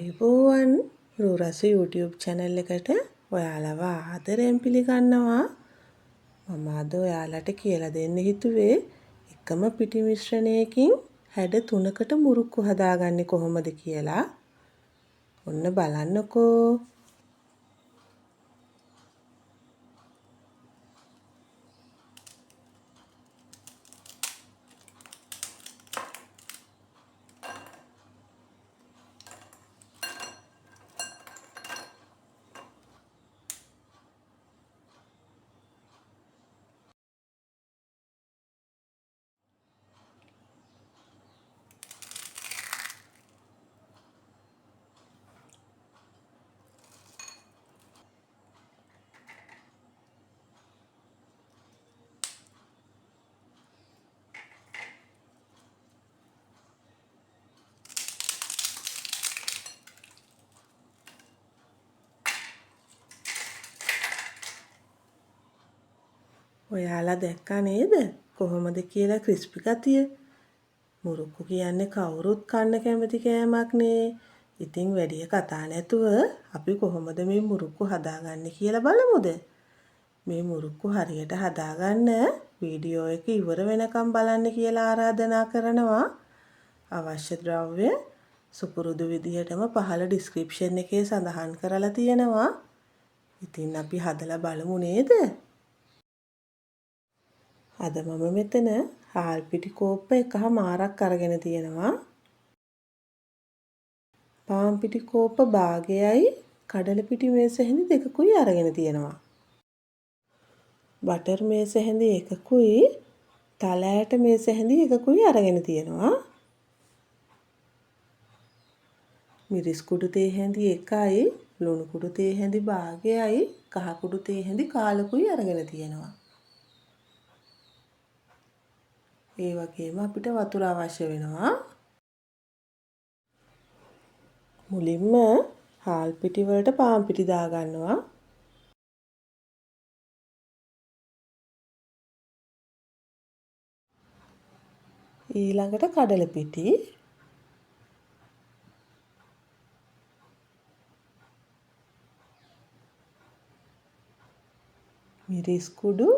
ආයුබෝවන් රූරස YouTube channel එකට ඔයාලව ආදරයෙන් පිළිගන්නවා. මම අද ඔයාලට කියලා දෙන්න හිතුවේ එකම පිටි මිශ්‍රණයකින් හැඩ 3කට මුරුක්කු හදාගන්නේ කොහොමද කියලා. ඔන්න බලන්නකෝ. ඔයාලා දැක්කා නේද කොහොමද කියලා ක්‍රිස්පි ගතිය? මුරුක්කු කියන්නේ කවුරුත් කන්න කැමති කෑමක් නේ. ඉතින් වැඩි කතා නැතුව අපි කොහොමද මේ මුරුක්කු හදාගන්නේ කියලා බලමුද? මේ මුරුක්කු හරියට හදාගන්න වීඩියෝ එක ඉවර වෙනකම් බලන්න කියලා ආරාධනා කරනවා. අවශ්‍ය ද්‍රව්‍ය සුපුරුදු විදිහටම පහළ ඩිස්ක්‍රිප්ෂන් එකේ සඳහන් කරලා තියෙනවා. ඉතින් අපි හදලා බලමු නේද? අද මම මෙතන හාල් පිටි කෝප්ප එකමාරක් අරගෙන තියෙනවා. පාන් පිටි කෝප්ප භාගයයි කඩල පිටි මේස හැඳි දෙකකුයි අරගෙන තියෙනවා. බටර් මේස හැඳි එකකුයි තල ඇට මේස හැඳි එකකුයි අරගෙන තියෙනවා. මිරිස් කුඩු තේ හැඳි එකයි ලුණු කුඩු තේ හැඳි භාගයයි කහ කුඩු තේ හැඳි කාලකුයි අරගෙන තියෙනවා. ඒ වගේම අපිට වතුර අවශ්‍ය වෙනවා. මුලින්ම හාල් පිටි වලට පාන් පිටි දාගන්නවා. ඊළඟට කඩල පිටි. මිරිස් කුඩු.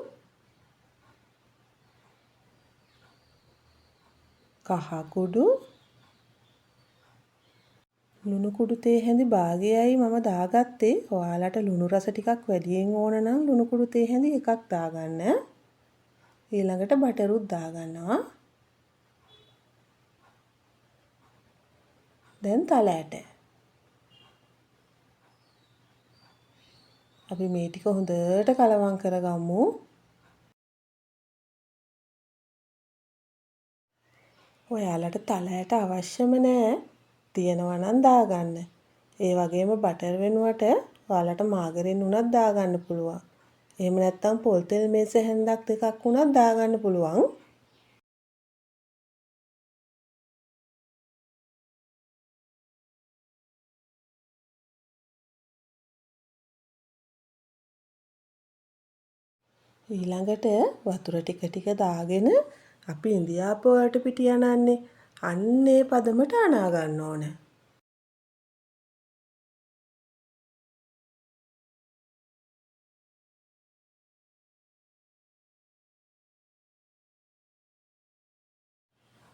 කහ කුඩු. ලුණු කුඩු තේ හැඳි භාගයයි මම දාගත්තේ. ඔයාලට ලුණු රස ටිකක් වැඩියෙන් ඕන නම් ලුණු කුඩු තේ හැඳි එකක් දාගන්න. ඊළඟට බටරුත් දාගන්නවා. දැන් තල ඇට. අපි මේ ටික හොඳට කලවම් කරගමු. ඔයාලට තල ඇට අවශ්‍යම නැහැ. තියෙනවා නම් දාගන්න. ඒ වගේම බටර් වෙනුවට ඔයාලට මාගරින් උනත් දාගන්න පුළුවන්. එහෙම නැත්නම් පොල් තෙල් මේස හැන්දක් දෙකක් උනත් දාගන්න පුළුවන්. ඊළඟට වතුර ටික ටික දාගෙන අපි ඉන්දියාප වලට පිටි අනන්නේ. අන්න ඒ පදමට අනා ගන්න ඕනේ.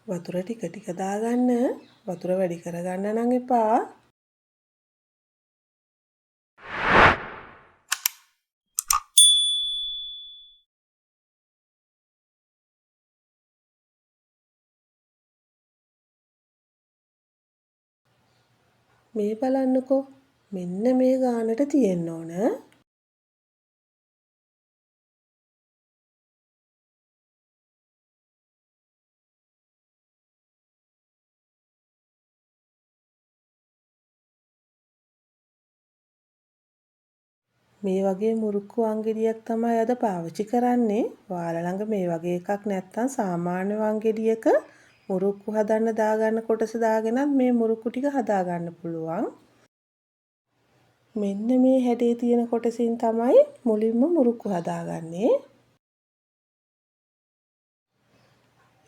වතුර ටික ටික දාගන්න. වතුර වැඩි කරගන්න නම් එපා. මේ බලන්නකෝ. මෙන්න මේ ගානට තියෙන්න ඕන. මේ වගේ මුරුක්කු වංගෙඩියක් තමයි අද පාවිච්චි කරන්නේ. ඔයාලා ළඟ මේ වගේ එකක් නැත්නම් සාමාන්‍ය වංගෙඩියක මුරුක්කු හදන්න දාගන්න කොටස දාගෙනත් මේ මුරුක්කු ටික හදාගන්න පුළුවන්. මෙන්න මේ හැඩේ තියෙන කොටසින් තමයි මුලින්ම මුරුක්කු හදාගන්නේ.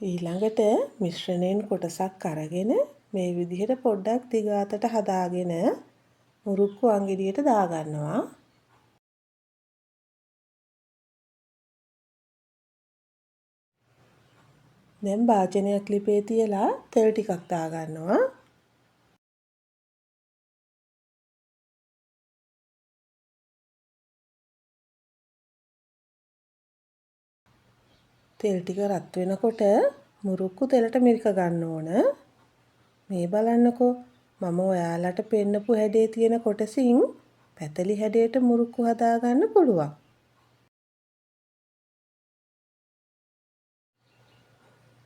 ඊළඟට මිශ්‍රණයෙන් කොටසක් අරගෙන මේ විදිහට පොඩ්ඩක් දිගාතට හදාගෙන මුරුක්කු අඟිරියට දාගන්නවා. දැන් භාජනයක් ලිපේ තියලා තෙල් ටිකක් දාගන්නවා. තෙල් ටික රත් වෙනකොට මුරුක්කු තෙලට මිරික ගන්න ඕන. මේ බලන්නකෝ මම ඔයාලට පෙන්නපු හැඩේ තියෙන කොටසින් පැතලි හැඩයට මුරුක්කු හදාගන්න පුළුවන්.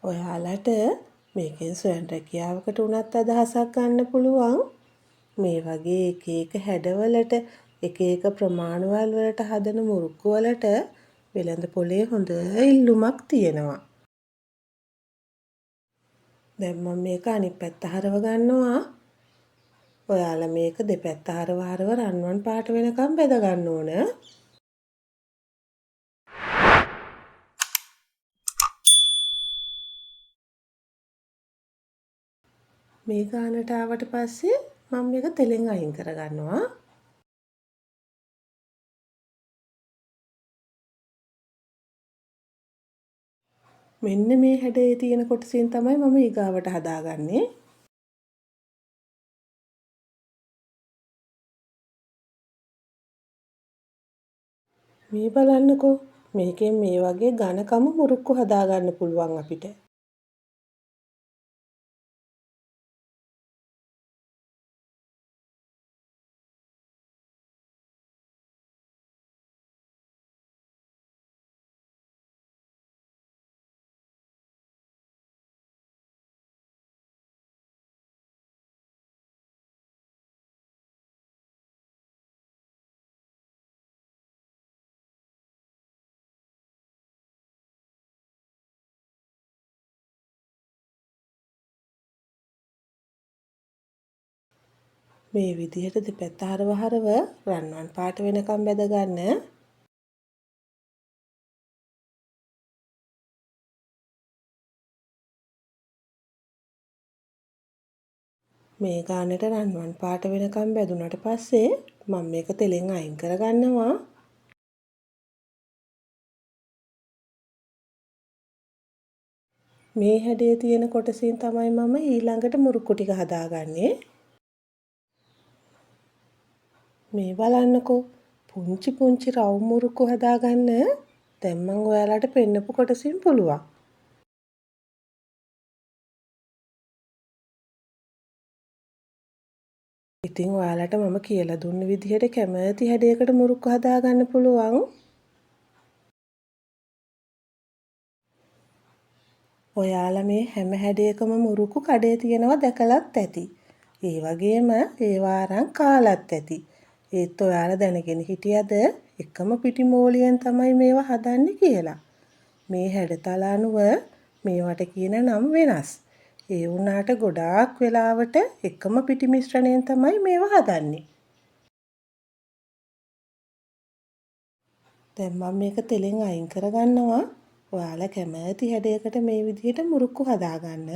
ඔයාලට මේකෙන් ස්වයං රැකියාවකට උනත් අදහසක් ගන්න පුළුවන්. මේ වගේ එක එක හැඩවලට එක එක ප්‍රමාණවල වලට හදන මුරුක්කු වලට වෙළඳ පොලේ හොඳ ඉල්ලුමක් තියෙනවා. දැන් මම මේක අනිත් පැත්ත හරව ගන්නවා. ඔයාලා මේක දෙපැත්ත හරව රන්වන් පාට වෙනකම් බෙද ගන්න ඕන. මේ ගානට ආවට පස්සේ මම මේක තෙලෙන් අයින් කරගන්නවා. මෙන්න මේ හැඩයේ තියෙන කොටසින් තමයි මම ඊගාවට හදාගන්නේ. මේ බලන්නකෝ මේකෙන් මේ වගේ ඝනකම මුරුක්කු හදාගන්න පුළුවන් අපිට. මේ විදිහට දෙපැත්ත හරව රන්වන් පාට වෙනකම් බෙද ගන්න. මේ ගානට රන්වන් පාට වෙනකම් බැදුනට පස්සේ මම මේක තෙලෙන් අයින් කරගන්නවා. මේ හැඩයේ තියෙන කොටසින් තමයි මම ඊළඟට මුරුක්කු ටික හදාගන්නේ. මේ බලන්නකෝ පුංචි පුංචි රවුම් මුරුක්කු හදාගන්න දැන් මම ඔයාලට පෙන්නපු කොටසින් පුළුවන්. ඉතින් ඔයාලට මම කියලා දුන්න විදිහට කැමති හැඩයකට මුරුක්කු හදාගන්න පුළුවන්. ඔයාලා මේ හැම හැඩයකම මුරුක්කු කඩේ තියෙනවා දැකලත් ඇති. ඒ වගේම ඒවා අරන් කාලත් ඇති. ඒත් ඔයාලා දැනගෙන හිටියද එකම පිටිමෝලියෙන් තමයි මේවා හදන්නේ කියලා. මේ හැඩතල අනුව මේවට කියන නම් වෙනස්. ඒ වුණාට ගොඩාක් වෙලාවට එකම පිටි මිශ්‍රණයෙන් තමයි මේවා හදන්නේ. දැන් මම මේක තෙලෙන් අයින් කරගන්නවා. ඔයාලා කැමති හැඩයකට මේ විදිහට මුරුක්කු හදාගන්න.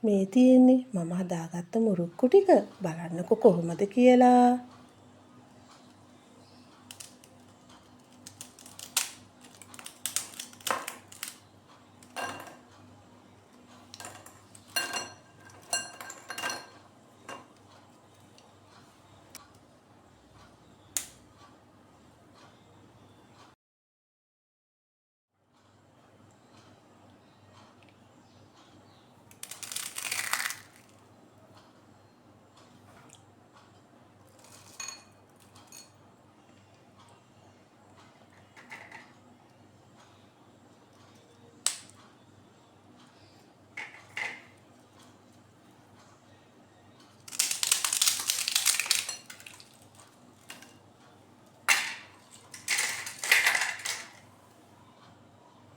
මේ තියෙන්නේ මම හදාගත්ත මුරුක්කු ටික. බලන්නකො කොහොමද කියලා.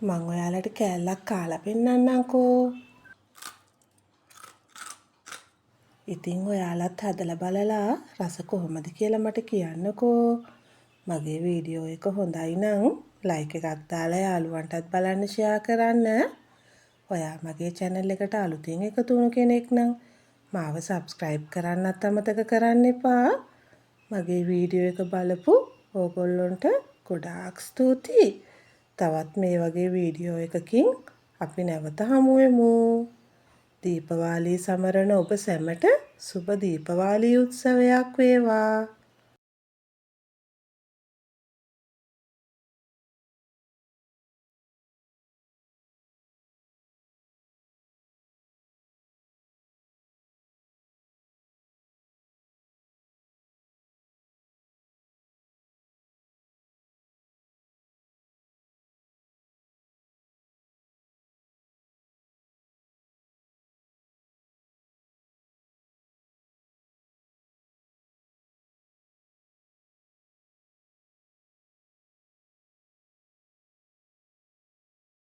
මම ඔයාලට කෑල්ලක් කාලා පෙන්නන්නම්කෝ. ඉතින් ඔයාලත් හදලා බලලා රස කොහොමද කියලා මට කියන්නකෝ. මගේ වීඩියෝ එක හොඳයි නම් ලයික් එකක් දාලා යාළුවන්ටත් බලන්න ෂෙයා කරන්න. ඔයා මගේ channel එකට අලුතින් එකතු වුණු කෙනෙක් නම් මාව subscribe කරන්නත් අමතක කරන්න එපා. මගේ වීඩියෝ එක බලපු ඕගොල්ලොන්ට ගොඩාක් ස්තුතියි. තවත් මේ වගේ වීඩියෝ එකකින් අපි නැවත හමු වෙමු. දීපවාලී සමරන ඔබ සැමට සුබ දීපවාලී උත්සවයක් වේවා.